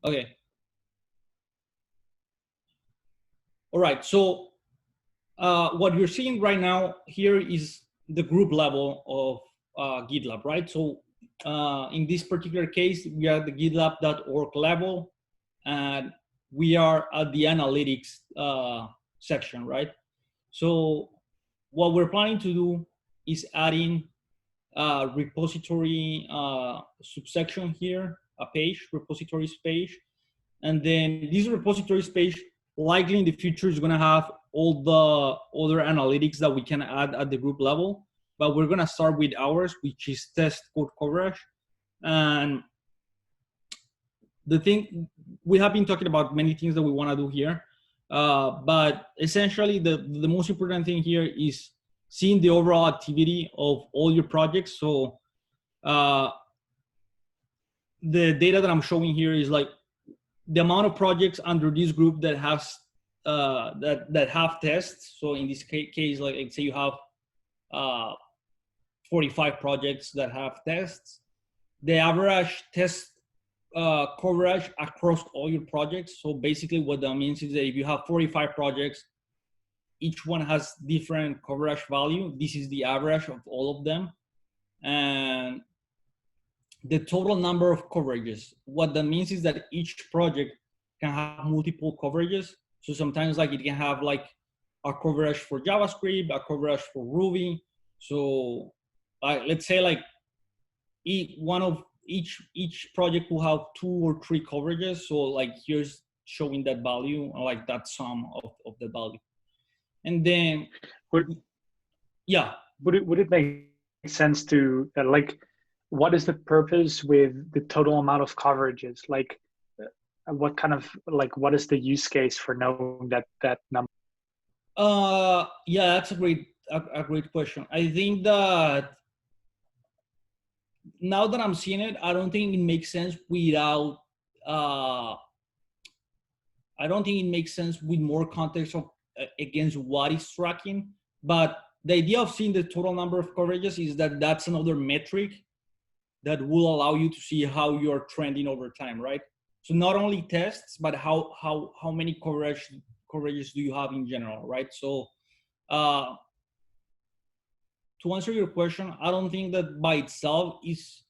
Okay. All right. So what you're seeing right now here is the group level of GitLab, right? So in this particular case, we are at the gitlab.org level, and we are at the analytics section, right? So what we're planning to do is adding a repository subsection here, a page, repositories page. And then this repositories page likely in the future is gonna have all the other analytics that we can add at the group level. But we're gonna start with ours, which is test code coverage. And the thing, we have been talking about many things that we wanna do here. But essentially the most important thing here is seeing the overall activity of all your projects. So the data that I'm showing here is like the amount of projects under this group that has that have tests. So in this case, like say you have 45 projects that have tests. The average test coverage across all your projects. So basically what that means is that if you have 45 projects, each one has different coverage value. This is the average of all of them. And the total number of coverages. What that means is that each project can have multiple coverages. So sometimes like it can have like a coverage for JavaScript, a coverage for Ruby. So let's say like each project will have 2 or 3 coverages. So like here's showing that value, like that sum of the value. And then, would it make sense to like, what is the purpose with the total amount of coverages? Like, what kind of, like, what is the use case for knowing that number? Yeah, that's a great question. I think that now that I'm seeing it, I don't think it makes sense without. I don't think it makes sense with more context of against what is tracking. But the idea of seeing the total number of coverages is that that's another metric that will allow you to see how you're trending over time, right? So not only tests, but how many coverages do you have in general, right? So to answer your question, I don't think that by itself is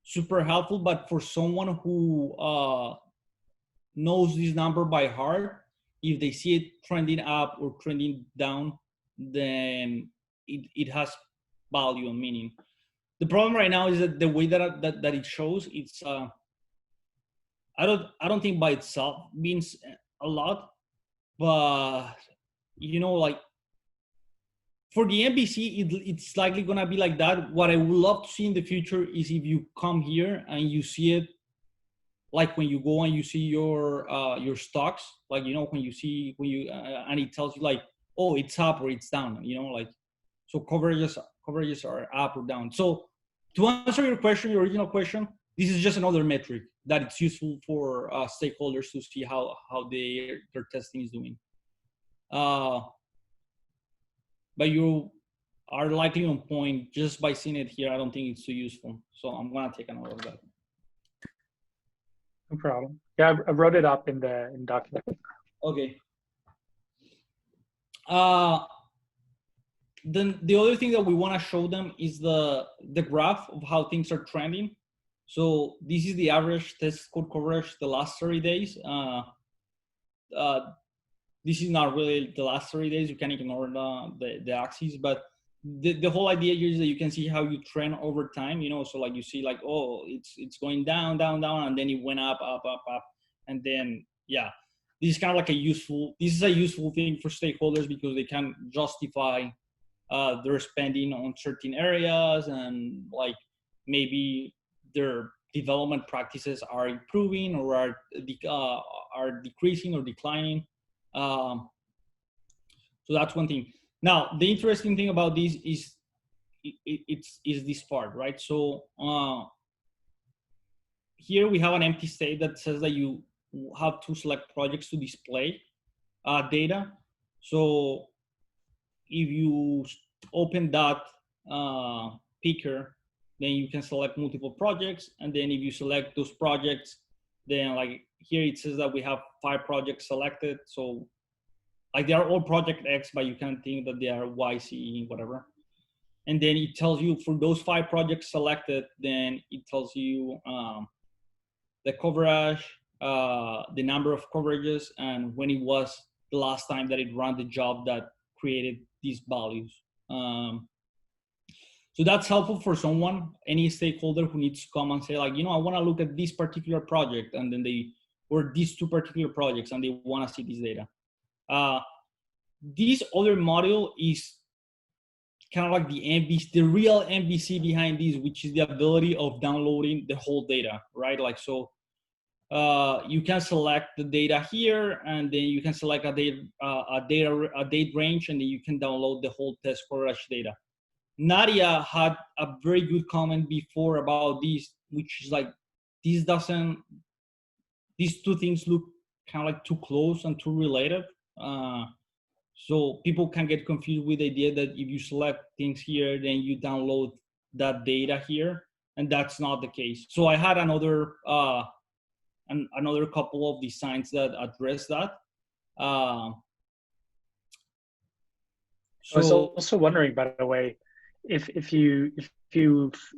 super helpful, but for someone who knows this number by heart, if they see it trending up or trending down, then it has value and meaning. The problem right now is that the way that it shows, it's I don't think by itself means a lot, but you know, like for the MVC, it's likely gonna be like that. What I would love to see in the future is if you come here and you see it, like when you go and you see your stocks, like you know when you and it tells you like, oh, it's up or it's down, you know, like so coverages are up or down. So to answer your question, your original question, this is just another metric that it's useful for stakeholders to see how their testing is doing. But you are likely on point just by seeing it here. I don't think it's too useful. So I'm gonna take a note of that. No problem. Yeah, I wrote it up in the document. Okay. Then the other thing that we want to show them is the graph of how things are trending. So this is the average test code coverage the last 30 days. This is not really the last 30 days. You can ignore the axis, but the whole idea here is that you can see how you trend over time. You know, so like you see like, oh, it's going down, down, down, and then it went up, up, up, up, and then yeah, this is kind of like a useful thing for stakeholders because they can justify their spending on certain areas, and like maybe their development practices are improving or are decreasing or declining. So that's one thing. Now, the interesting thing about this is it's this part, right? So here we have an empty state that says that you have to select projects to display data. So if you open that picker, then you can select multiple projects. And then if you select those projects, then like here it says that we have 5 projects selected. So like they are all project X, but you can think that they are Y, C, whatever. And then it tells you for those 5 projects selected, then it tells you the coverage, the number of coverages, and when it was the last time that it ran the job that created these values. So that's helpful for someone, any stakeholder who needs to come and say like, I want to look at this particular project, and then or these 2 particular projects, and they want to see this data. This other module is kind of like the MVC, the real MVC behind this, which is the ability of downloading the whole data, right? Like, so you can select the data here, and then you can select a date range, and then you can download the whole test coverage data. Nadia had a very good comment before about this, which is like, these 2 things look kind of like too close and too related. So people can get confused with the idea that if you select things here, then you download that data here, and that's not the case. So I had another couple of designs that address that. I was also wondering, by the way, if you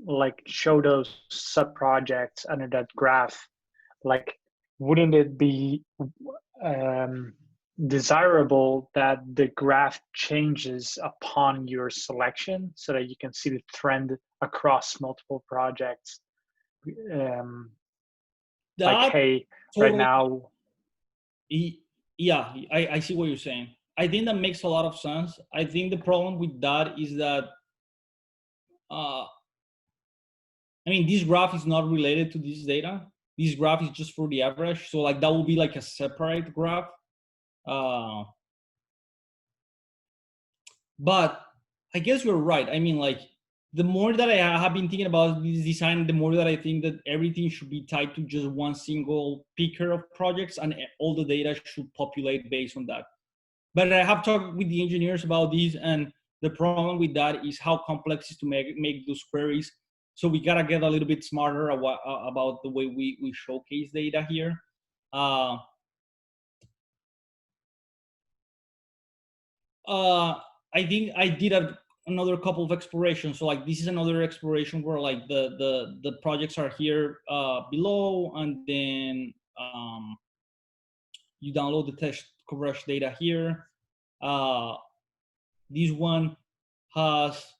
like show those sub projects under that graph, like wouldn't it be desirable that the graph changes upon your selection so that you can see the trend across multiple projects? Like, hey, totally, right now. Yeah, I see what you're saying. I think that makes a lot of sense. I think the problem with that is that, this graph is not related to this data. This graph is just for the average. So like that will be like a separate graph. But I guess you're right. Like the more that I have been thinking about this design, the more that I think that everything should be tied to just one single picker of projects, and all the data should populate based on that. But I have talked with the engineers about this, and the problem with that is how complex it is to make those queries. So we gotta get a little bit smarter about the way we showcase data here. I think I did another couple of explorations. So like this is another exploration where like the projects are here below, and then you download the test coverage data here. This one has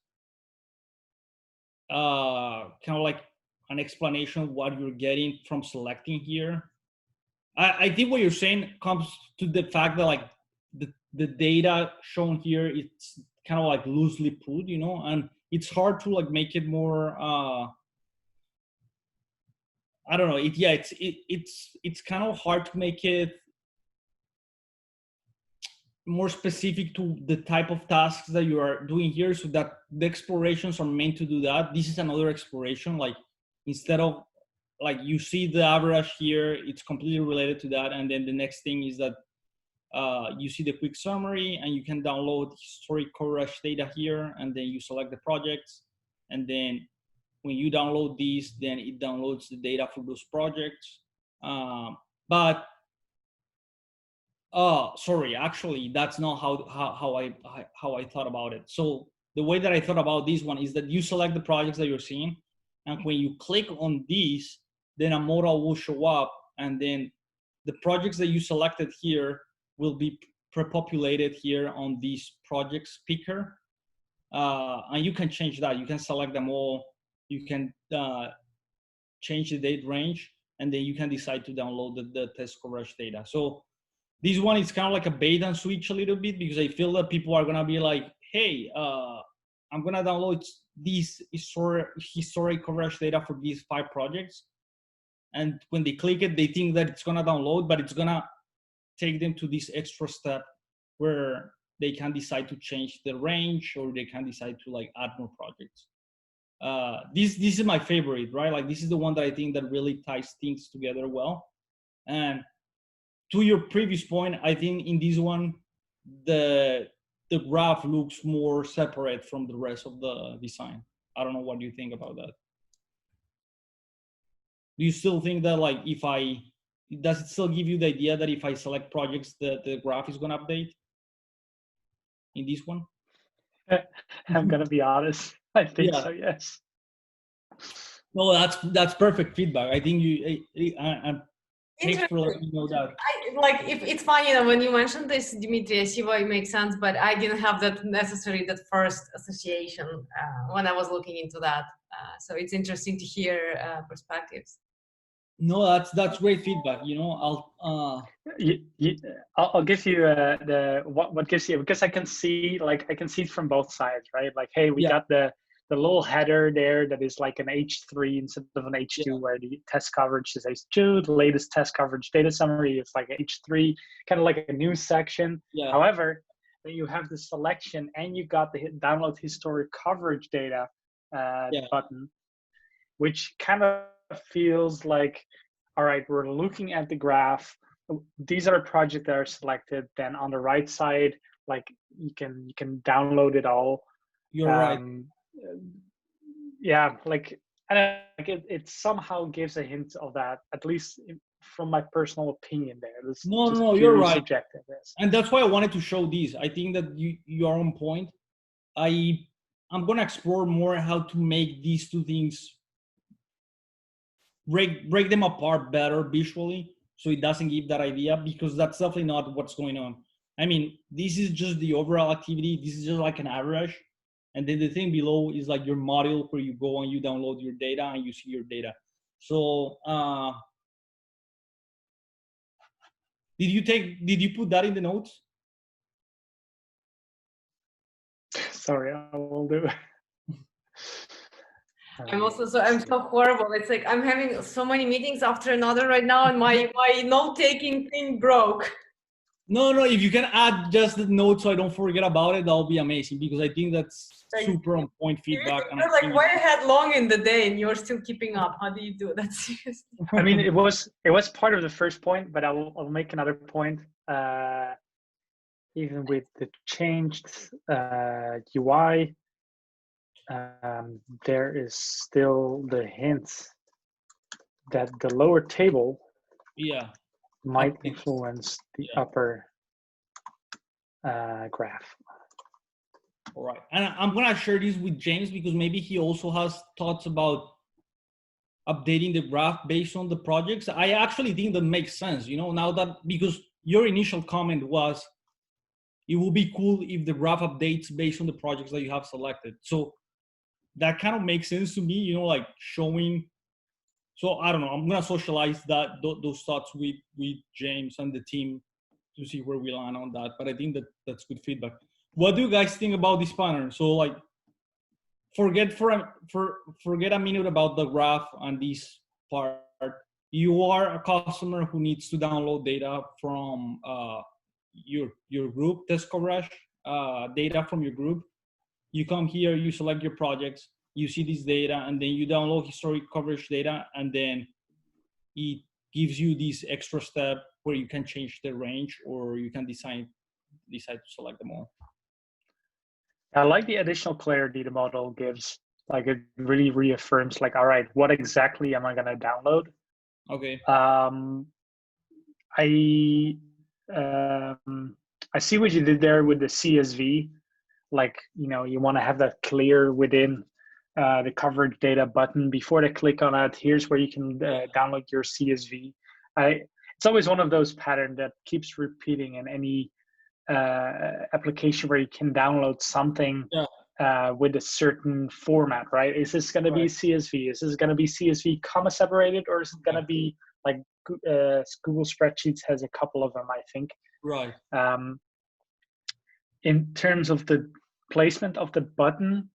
kind of like an explanation of what you're getting from selecting here. I think what you're saying comes to the fact that like the data shown here, it's kind of like loosely put, and it's hard to like make it more I don't know, it's kind of hard to make it more specific to the type of tasks that you are doing here, so that the explorations are meant to do that. This is another exploration, like instead of like you see the average here, it's completely related to that. And then the next thing is that you see the quick summary, and you can download historic coverage data here, and then you select the projects, and then when you download these, then it downloads the data for those projects. But sorry, actually, that's not how I thought about it. So the way that I thought about this one is that you select the projects that you're seeing, and when you click on these, then a modal will show up, and then the projects that you selected here will be pre-populated here on these projects picker. And you can change that. You can select them all. You can change the date range, and then you can decide to download the test coverage data. So this one is kind of like a bait and switch a little bit, because I feel that people are gonna be like, hey, I'm gonna download these historic coverage data for these 5 projects. And when they click it, they think that it's gonna download, but it's gonna take them to this extra step where they can decide to change the range, or they can decide to like add more projects. This is my favorite, right? Like this is the one that I think that really ties things together well. And to your previous point, I think in this one, the graph looks more separate from the rest of the design. I don't know what you think about that. Do you still think that like if I does it still give you the idea that if I select projects, the graph is going to update in this one? I'm gonna be honest. I think Yeah. so. Yes. No, that's perfect feedback. I think thanks for letting Interesting. me know that. Like, if it's funny, you know, when you mentioned this, Dimitri, I see why it makes sense, but I didn't have that first association when I was looking into that. So it's interesting to hear perspectives. No, that's great feedback. You know, I'll give you the what gives you, because I can see it from both sides, right? Like, hey, we got the little header there that is like an H3 instead of an H2, where the test coverage is H2, the latest test coverage data summary is like H3, kind of like a news section. Yeah. However, then you have the selection and you got the download historic coverage data button, which kind of feels like, all right, we're looking at the graph. These are projects that are selected. Then on the right side, like you can download it all. You're right. Yeah, like, and like it somehow gives a hint of that, at least from my personal opinion. There, it's no, you're right. Subjective, yes. And that's why I wanted to show these. I think that you are on point. I'm gonna explore more how to make these two things break them apart better visually, so it doesn't give that idea, because that's definitely not what's going on. I mean, this is just the overall activity. This is just like an average. And then the thing below is like your module where you go and you download your data and you see your data. So did you put that in the notes? Sorry, I will do. I'm so horrible. It's like I'm having so many meetings after another right now, and my note-taking thing broke. No, if you can add just the notes so I don't forget about it, that'll be amazing, because I think that's super on point feedback. You're like way ahead long in the day and you're still keeping up. How do you do that? Seriously? I mean, it was part of the first point, but I'll make another point. Even with the changed UI, there is still the hint that the lower table might influence the upper graph. All right, and I'm gonna share this with James, because maybe he also has thoughts about updating the graph based on the projects. I actually think that makes sense, you know, now that, because your initial comment was it will be cool if the graph updates based on the projects that you have selected. So that kind of makes sense to me, you know, like showing. So I don't know, I'm gonna socialize those thoughts with James and the team to see where we land on that. But I think that's good feedback. What do you guys think about this pattern? So like, forget a minute about the graph and this part. You are a customer who needs to download data from your group, test coverage data from your group. You come here, you select your projects, you see this data, and then you download historic coverage data, and then it gives you this extra step where you can change the range, or you can decide to select them all. I like the additional clarity the model gives. Like, it really reaffirms, like, all right, what exactly am I going to download? Okay. I see what you did there with the CSV. Like, you know, you want to have that clear within the coverage data button. Before they click on it, here's where you can download your CSV. It's always one of those patterns that keeps repeating in any application where you can download something with a certain format, right? Is this going to be CSV? Is this going to be CSV comma separated, or is it going to be like Google Spreadsheets has a couple of them, I think. Right. In terms of the placement of the button,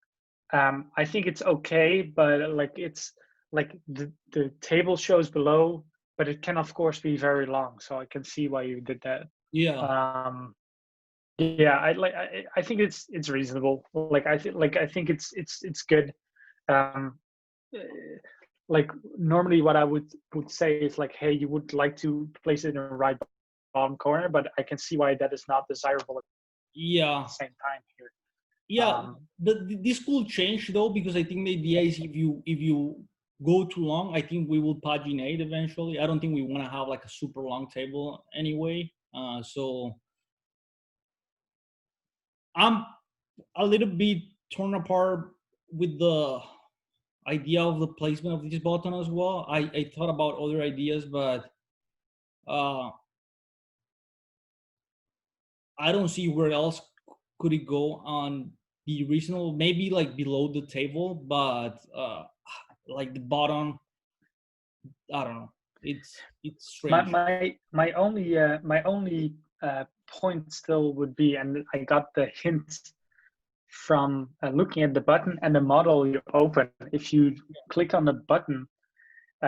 I think it's okay, but like, it's like the table shows below, but it can of course be very long. So I can see why you did that. Yeah. Yeah, I think it's reasonable. Like, I think it's good. Like, normally what I would say is like, hey, you would like to place it in the right bottom corner, but I can see why that is not desirable at the same time here. Yeah, this could change though, because I think the idea is if you go too long, I think we will paginate eventually. I don't think we want to have like a super long table anyway. So I'm a little bit torn apart with the idea of the placement of this button as well. I thought about other ideas, but I don't see where else could it go on be reasonable. Maybe like below the table, but like the bottom, I don't know. It's strange. My only point still would be, and I got the hint from looking at the button and the model you open. If you click on the button,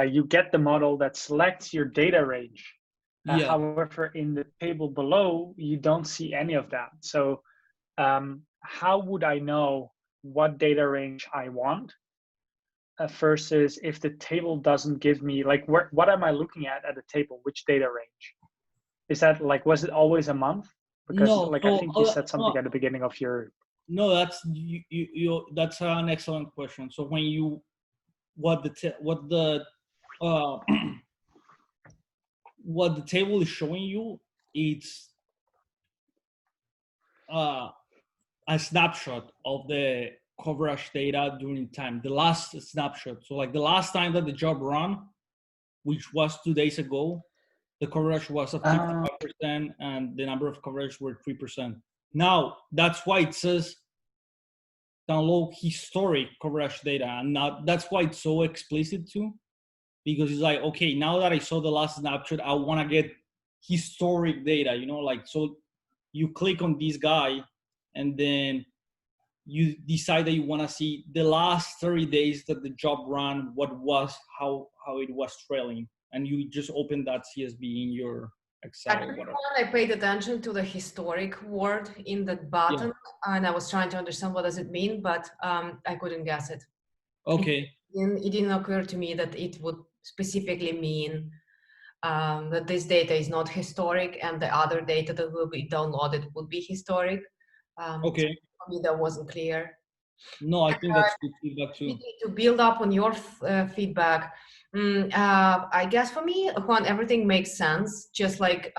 you get the model that selects your data range. Yeah. However, in the table below, you don't see any of that. So how would I know what data range I want versus if the table doesn't give me, like, what am I looking at the table? Which data range? Is that like, was it always a month? Because No, like, so, I think you said something at the beginning of your... No, that's that's an excellent question. So when you what the what the table is showing you, it's a snapshot of the coverage data during time, the last snapshot. So like the last time that the job run, which was 2 days ago, the coverage was at 55% and the number of coverage were 3%. Now that's why it says download historic coverage data, and now that's why it's so explicit too, because it's like, okay, now that I saw the last snapshot, I want to get historic data, you know, like, so you click on this guy and then you decide that you want to see the last 30 days that the job ran, how it was trailing, and you just open that CSV in your Excel or whatever. I paid attention to the historic word in the button, and I was trying to understand what does it mean, but I couldn't guess it. Okay. It didn't occur to me that it would specifically mean that this data is not historic and the other data that will be downloaded would be historic. Okay. So for me, that wasn't clear. No, I think that's good feedback too. To build up on your feedback, I guess for me, Juan, everything makes sense. Just like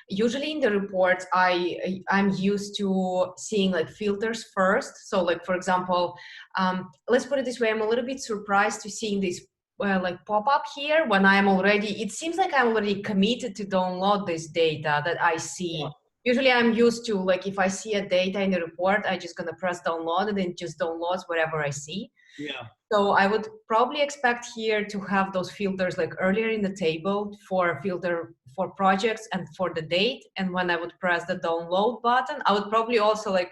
usually in the reports, I'm used to seeing like filters first. So like, for example, let's put it this way, I'm a little bit surprised to seeing this like pop up here when I'm already, it seems like I'm already committed to download this data that I see. Yeah. Usually I'm used to, like, if I see a data in the report, I just gonna press download and it just downloads wherever I see. Yeah. So I would probably expect here to have those filters like earlier in the table for filter for projects and for the date. And when I would press the download button, I would probably also like,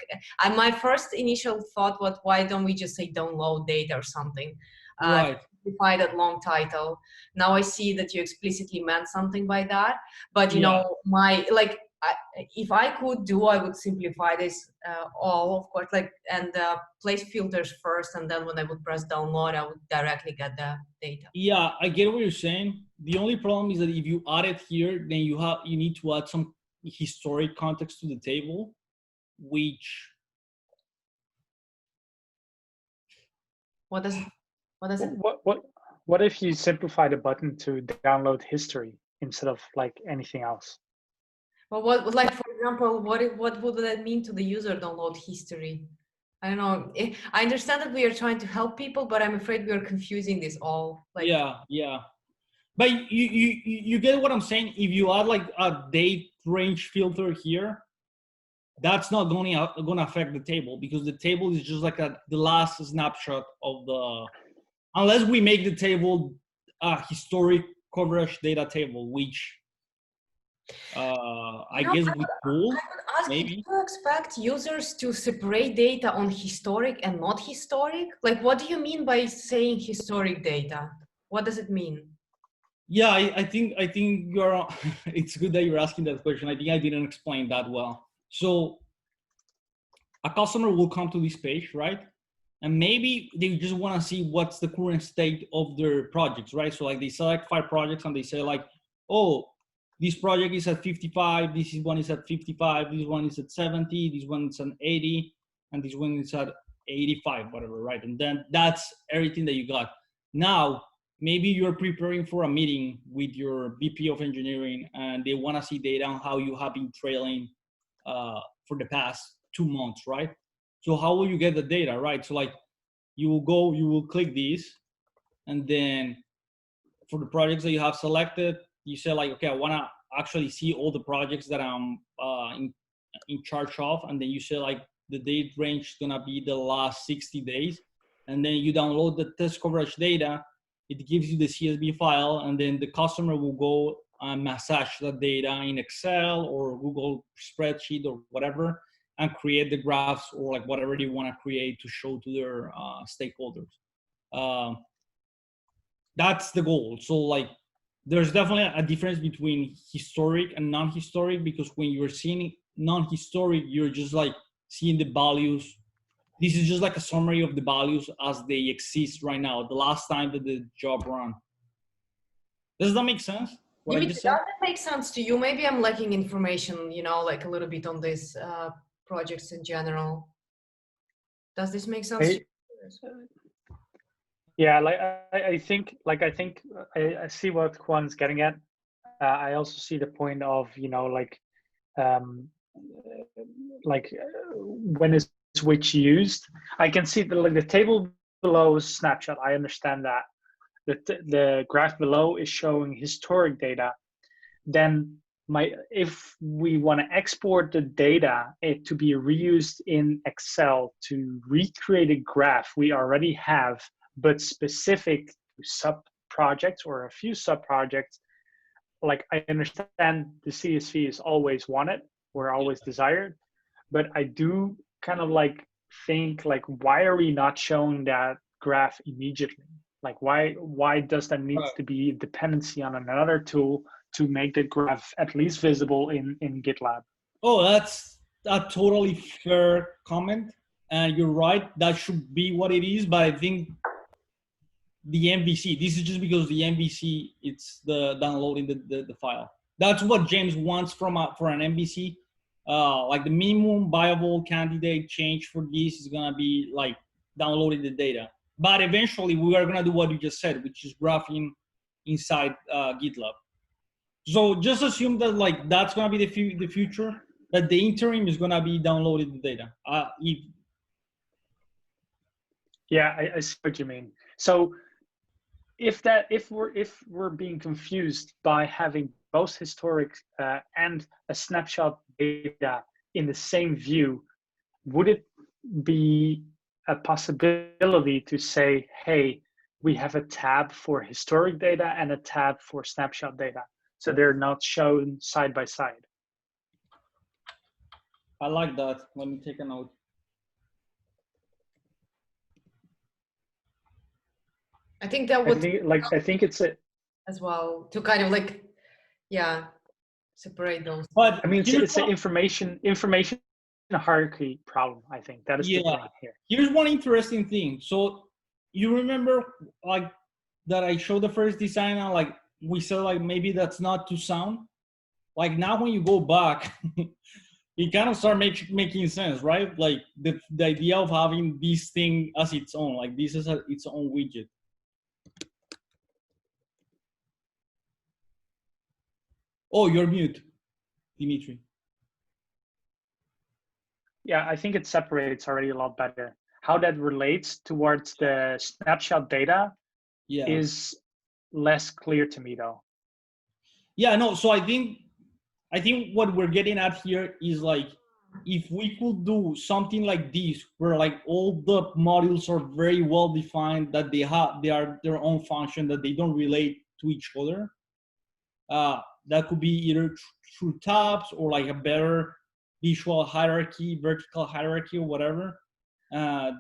my first initial thought was, why don't we just say download data or something? Right. Simplify that long title. Now I see that you explicitly meant something by that, but you know, if I could do, I would simplify this all, of course, like, and place filters first, and then when I would press download, I would directly get the data. Yeah, I get what you're saying. The only problem is that if you add it here, then you need to add some historic context to the table, which. What does it? What if you simplify the button to download history instead of like anything else? Well, what, like, for example, what would that mean to the user, download history? I don't know. I understand that we are trying to help people, but I'm afraid we are confusing this all. Like, yeah. But you get what I'm saying? If you add like a date range filter here, that's not going to affect the table, because the table is just like the last snapshot of the, unless we make the table a historic coverage data table, which I guess we could. I would ask, maybe. Do you expect users to separate data on historic and not historic? Like, what do you mean by saying historic data? What does it mean? Yeah, I think you're. It's good that you're asking that question. I think I didn't explain that well. So a customer will come to this page, right? And maybe they just want to see what's the current state of their projects, right? So like they select 5 projects and they say like, oh, this project is at 55, this one is at 55, this one is at 70, this one is at 80, and this one is at 85, whatever, right? And then that's everything that you got. Now, maybe you're preparing for a meeting with your VP of engineering and they want to see data on how you have been trailing for the past 2 months, right? So how will you get the data, right? So like you will click this, and then for the projects that you have selected, you say like, okay, I want to actually see all the projects that I'm in charge of, and then you say like the date range is gonna be the last 60 days, and then you download the test coverage data. It gives you the CSV file, and then the customer will go and massage the data in Excel or Google spreadsheet or whatever, and create the graphs or like whatever they want to create to show to their stakeholders. That's the goal. So like there's definitely a difference between historic and non-historic, because when you're seeing non-historic, you're just like seeing the values. This is just like a summary of the values as they exist right now, the last time that the job ran. Does that make sense? What I just said? Does that make sense to you? Maybe I'm lacking information, you know, like a little bit on these projects in general. Does this make sense? Yeah, like I think I see what Juan's getting at. I also see the point of, you know, when is which used. I can see the table below is snapshot. I understand that. The graph below is showing historic data. Then if we want to export the data to be reused in Excel to recreate a graph we already have, but specific to sub projects or a few sub projects, like I understand the CSV is always wanted or always desired, but I do kind of like think like, why are we not showing that graph immediately? Like why does that need to be a dependency on another tool to make the graph at least visible in GitLab? Oh, that's a totally fair comment. And you're right, that should be what it is. But I think the MVC, this is just because the MVC, it's the downloading the file. That's what James wants for an MVC. Like the minimum viable candidate change for this is gonna be like downloading the data. But eventually we are gonna do what you just said, which is graphing inside GitLab. So just assume that like that's gonna be the future. That the interim is gonna be downloading the data. Yeah, I see what you mean. So if we're being confused by having both historic and a snapshot data in the same view, would it be a possibility to say, hey, we have a tab for historic data and a tab for snapshot data, so they're not shown side by side? I like that. Let me take a note. I think that would I think it's a as well to kind of like, yeah, separate those. But I mean, it's an information hierarchy problem. I think that is the thing here. Here's one interesting thing. So you remember like that I showed the first design and like we said like maybe that's not too sound. Like now when you go back, it kind of start making sense, right? Like the idea of having this thing as its own, like this is its own widget. Oh, you're mute, Dimitrie. Yeah, I think it separates already a lot better. How that relates towards the snapshot data is less clear to me though. Yeah, no, so I think what we're getting at here is like, if we could do something like this, where like all the modules are very well defined, that they are their own function, that they don't relate to each other. That could be either through tabs or like a better visual hierarchy, vertical hierarchy or whatever,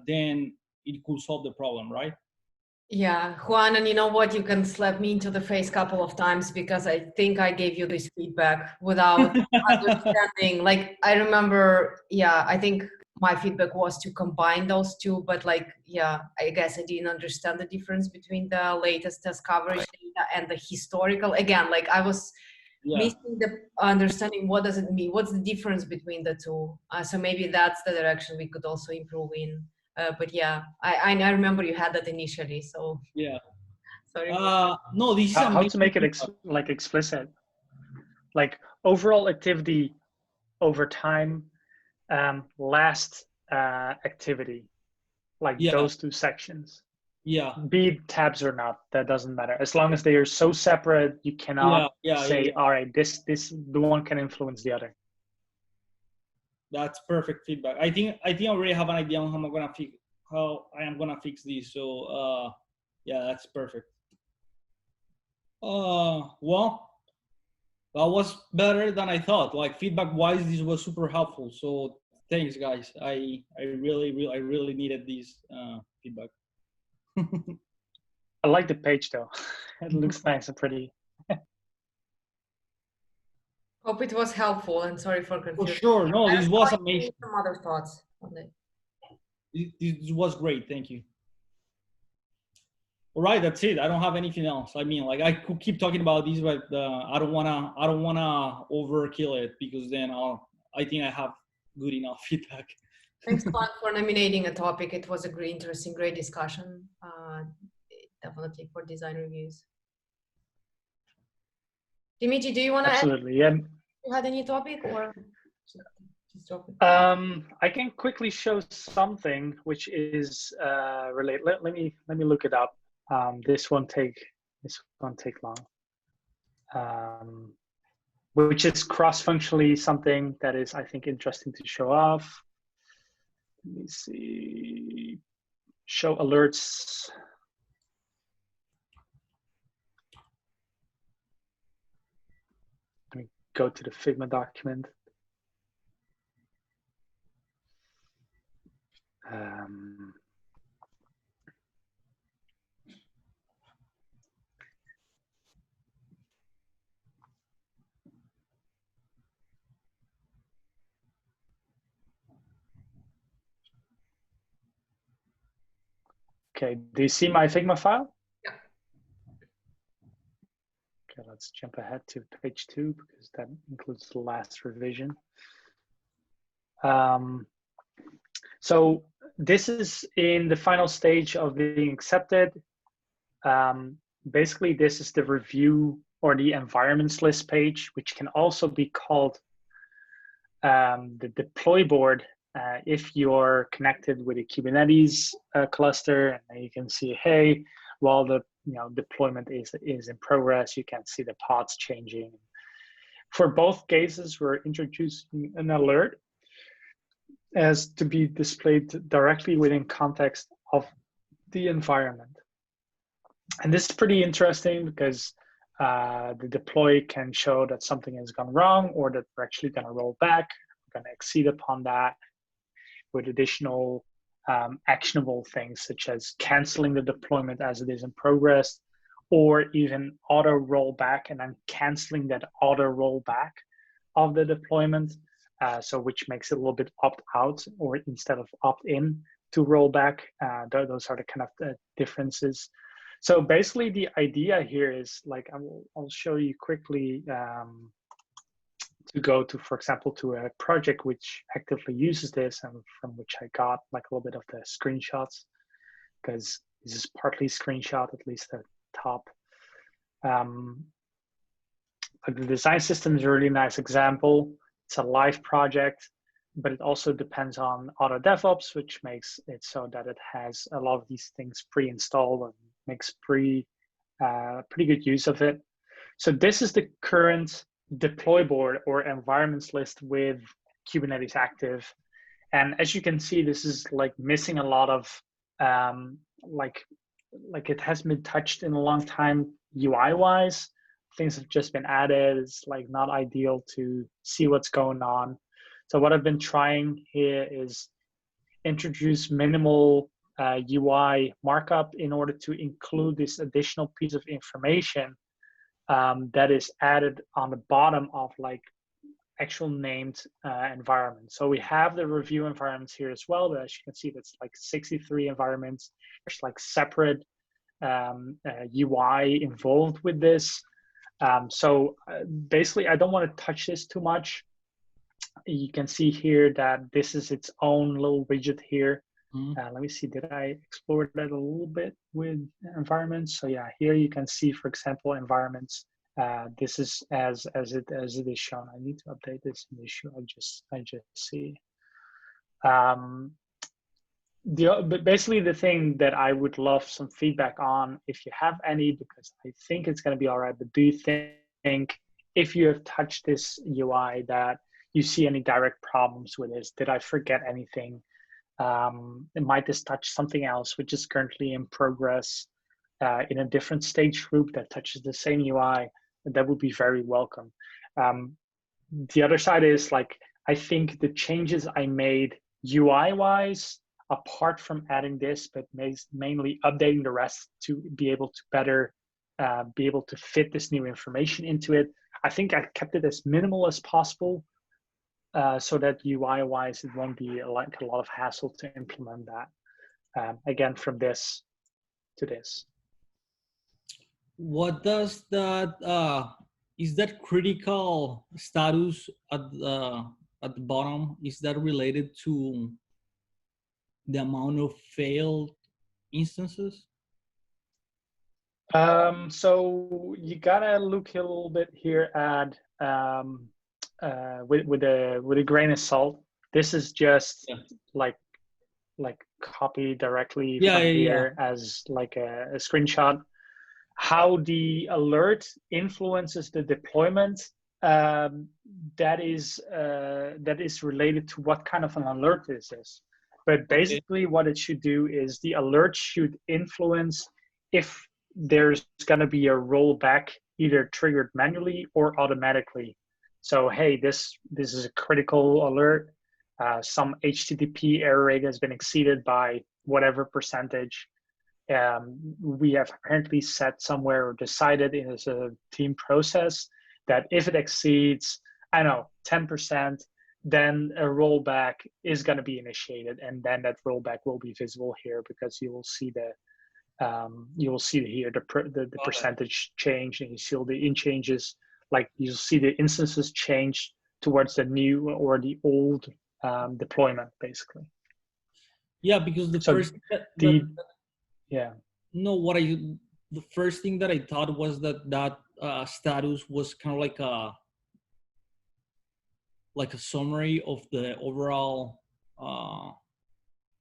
then it could solve the problem, right? Yeah, Juan, and you know what? You can slap me into the face a couple of times because I think I gave you this feedback without understanding. Like, I remember, yeah, I think my feedback was to combine those two, but like, yeah, I guess I didn't understand the difference between the latest test coverage data and the historical. Again, like I was missing the understanding, what does it mean? What's the difference between the two? So maybe that's the direction we could also improve in. But yeah, I remember you had that initially, so. Yeah, Sorry. No, this is How to make it amazing. explicit, like overall activity over time, last activity, like Yeah, those two sections. yeah, Be it tabs or not, that doesn't matter. As long as they are so separate, you cannot say, all right, this the one can influence the other. That's perfect feedback. I think I already have an idea on how I am gonna fix this. So yeah, that's perfect. Well, that was better than I thought. Like feedback wise, this was super helpful. So thanks, guys. I really needed this feedback. I like the page though. It looks nice and pretty. Hope it was helpful, and sorry for For confusion. sure. No, I this also was like to amazing. hear some other thoughts on it. This was great. Thank you. All right, that's it. I don't have anything else. I mean, like I could keep talking about these, but I don't wanna overkill it because then I think I have good enough feedback. Thanks, Juan, for nominating a topic. It was a great discussion. Definitely for design reviews. Dimitri, do you want to add? Absolutely, yeah. You had any topic or just drop it? I can quickly show something which is related. Let me look it up. This won't take long. Which is cross-functionally something that is, I think, interesting to show off. Let me see. Show alerts. Let me go to the Figma document. Okay, do you see my Figma file? Yeah. Okay, let's jump ahead to page 2 because that includes the last revision. So this is in the final stage of being accepted. Basically, this is the review or the environments list page, which can also be called the deploy board if you're connected with a Kubernetes cluster, and you can see, hey, while the deployment is in progress, you can see the pods changing. For both cases, we're introducing an alert as to be displayed directly within context of the environment. And this is pretty interesting because the deploy can show that something has gone wrong or that we're actually going to roll back, we're going to exceed upon that with additional actionable things such as canceling the deployment as it is in progress, or even auto rollback and then canceling that auto rollback of the deployment. So which makes it a little bit opt out or instead of opt in to rollback. Those are the kind of differences. So basically the idea here is like, I'll show you quickly to go to, for example, to a project which actively uses this and from which I got like a little bit of the screenshots, because this is partly screenshot, at least the top. Like the design system is a really nice example. It's a live project, but it also depends on Auto DevOps, which makes it so that it has a lot of these things pre-installed and makes pretty good use of it. So this is the current deploy board or environments list with Kubernetes active. And as you can see, this is like missing a lot of like it hasn't been touched in a long time UI wise. Things have just been added. It's like not ideal to see what's going on. So what I've been trying here is introduce minimal UI markup in order to include this additional piece of information that is added on the bottom of like actual named environments. So we have the review environments here as well, but as you can see, that's like 63 environments. There's like separate UI involved with this. So basically, I don't want to touch this too much. You can see here that this is its own little widget here. Let me see, did I explore that a little bit with environments? So yeah, here you can see, for example, environments. This is as it is shown. I need to update this in the issue. I just see. But basically the thing that I would love some feedback on, if you have any, because I think it's going to be all right, but do you think if you have touched this UI that you see any direct problems with this? Did I forget anything? Might this touch something else which is currently in progress in a different stage group that touches the same UI? That would be very welcome. The other side is, like, I think the changes I made UI wise, apart from adding this, but mainly updating the rest to be able to better be able to fit this new information into it. I think I kept it as minimal as possible, so that UI wise it won't be like a lot of hassle to implement that. Again, from this to this. What does that is that critical status at the bottom, is that related to the amount of failed instances? So you gotta look a little bit here at with a grain of salt. This is just like copy directly from here as like a screenshot. How the alert influences the deployment, that is related to what kind of an alert this is. But basically what it should do is the alert should influence if there's going to be a rollback, either triggered manually or automatically. So, hey, this is a critical alert. Some HTTP error rate has been exceeded by whatever percentage. We have apparently set somewhere or decided in a team process that if it exceeds, I don't know, 10%, then a rollback is going to be initiated, and then that rollback will be visible here, because you will see here the percentage change, and you see all the in changes. Like, you'll see the instances change towards the new or the old deployment, basically. Yeah, because the first thing that I thought was that status was kind of like a summary of the overall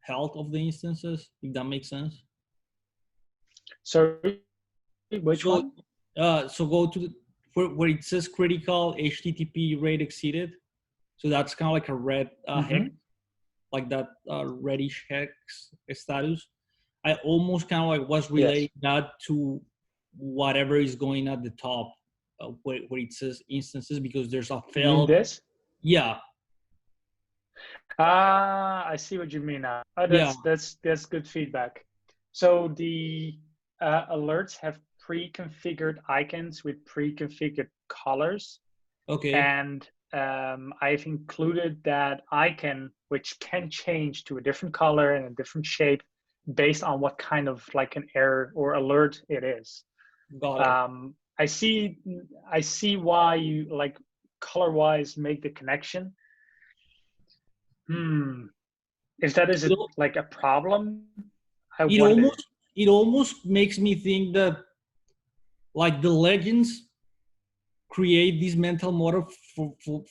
health of the instances, if that makes sense. So which one? So go to where it says critical HTTP rate exceeded. So that's kind of like a red hex, like that reddish hex status. I almost kind of like was relating that to whatever is going at the top where it says instances, because there's a failed. You mean this? Yeah. I see what you mean now. That's good feedback. So the alerts have pre-configured icons with pre-configured colors. Okay. And I've included that icon, which can change to a different color and a different shape based on what kind of like an error or alert it is. Got it. I see why you like color-wise make the connection. If that is like a problem, it almost makes me think that like the legends create this mental model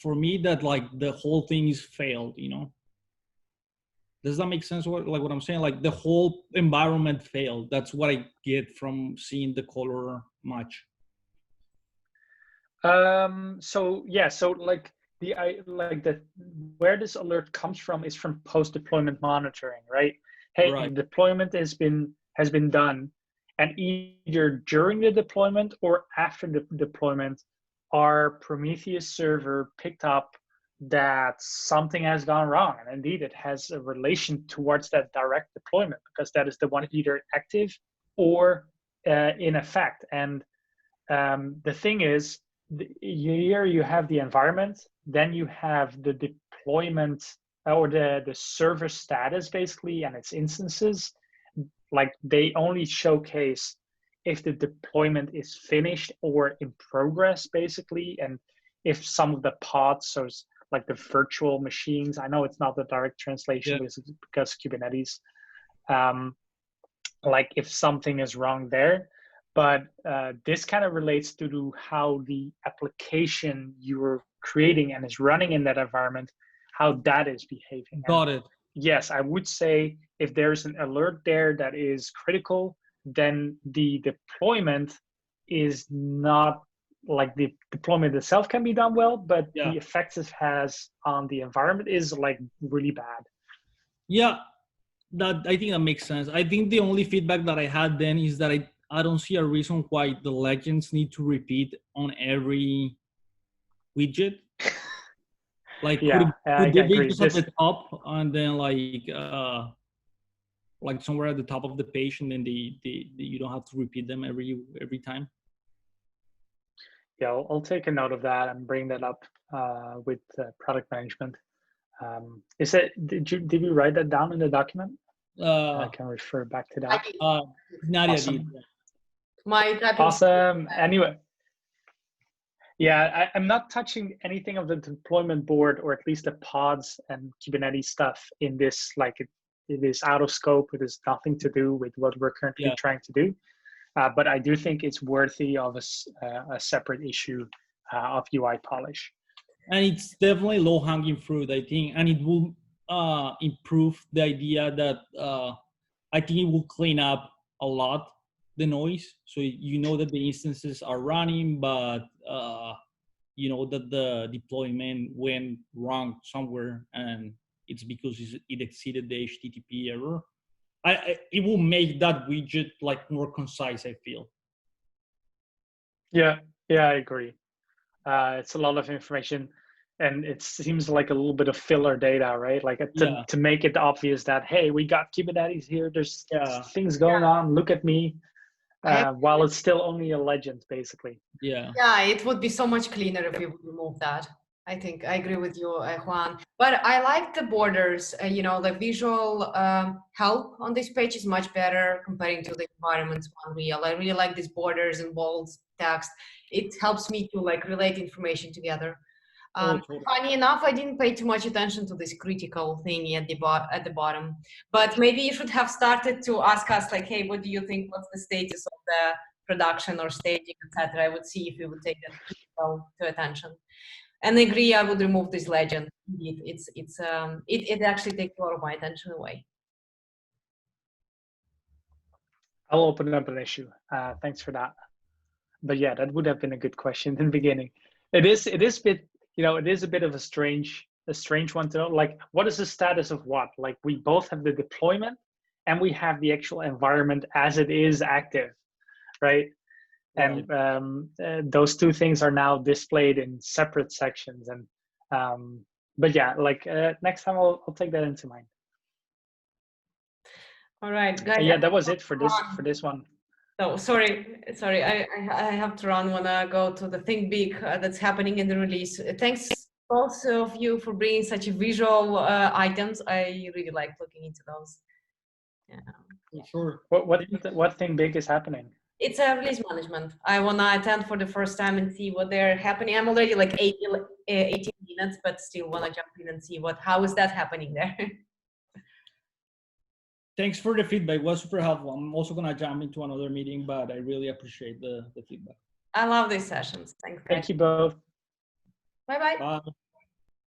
for me that like the whole thing is failed, you know? Does that make sense? What I'm saying? Like the whole environment failed. That's what I get from seeing the color match. So like where this alert comes from is from post-deployment monitoring, right? Hey, the deployment has been done, and either during the deployment or after the deployment, our Prometheus server picked up that something has gone wrong, and indeed it has a relation towards that direct deployment, because that is the one either active or in effect. And the thing is, here you have the environment, then you have the deployment or the server status basically, and its instances. Like, they only showcase if the deployment is finished or in progress basically, and if some of the pods, so like the virtual machines. I know it's not the direct translation because Kubernetes. Like if something is wrong there, but this kind of relates to how the application you're creating and is running in that environment, how that is behaving. Got it. Yes, I would say if there's an alert there that is critical, then the deployment is not, like the deployment itself can be done well, but the effects it has on the environment is like really bad. Yeah, I think that makes sense. I think the only feedback that I had then is that I don't see a reason why the legends need to repeat on every widget. Like could they be just at the top and then like somewhere at the top of the page, and then you don't have to repeat them every time? Yeah, I'll take a note of that and bring that up with product management. Is it? Did we write that down in the document? I can refer back to that. Nadia awesome. did. Awesome. Anyway, yeah, I'm not touching anything of the deployment board, or at least the pods and Kubernetes stuff in this. Like it is out of scope. It has nothing to do with what we're currently trying to do. But I do think it's worthy of a separate issue of UI polish. And it's definitely low-hanging fruit, I think, and it will improve the idea that I think it will clean up a lot the noise. So you know that the instances are running, but you know that the deployment went wrong somewhere, and it's because it exceeded the HTTP error. It will make that widget like more concise, I feel. Yeah, I agree. It's a lot of information, and it seems like a little bit of filler data, right? Like to make it obvious that, hey, we got Kubernetes here, there's things going on, look at me, while it's still only a legend, basically. Yeah, it would be so much cleaner if we would remove that. I think I agree with you, Juan. But I like the borders. You know, the visual help on this page is much better comparing to the environments on Unreal. I really like these borders and bold text. It helps me to like relate information together. Funny enough, I didn't pay too much attention to this critical thingy at the bottom. But maybe you should have started to ask us like, hey, what do you think? What's the status of the production or staging, etc.? I would see if we would take that to attention. And I agree, I would remove this legend. It actually takes a lot of my attention away. I'll open up an issue. Thanks for that. But yeah, that would have been a good question in the beginning. It is a bit, you know, it is a bit of a strange one to know. Like, what is the status of what? Like, we both have the deployment and we have the actual environment as it is active, right? And those two things are now displayed in separate sections. And but yeah, like next time I'll take that into mind. All right, guys. Yeah, that was it for this one. Oh, sorry. I have to run. Wanna go to the Think Big that's happening in the release. Thanks both of you for bringing such visual items. I really like looking into those. Yeah. Sure. What Think Big is happening? It's a release management. I want to attend for the first time and see what they're happening. I'm already like 18 minutes, but still want to jump in and see how is that happening there. Thanks for the feedback. It was super helpful. I'm also going to jump into another meeting, but I really appreciate the feedback. I love these sessions. Thanks, guys. Thank you both. Bye-bye. Bye.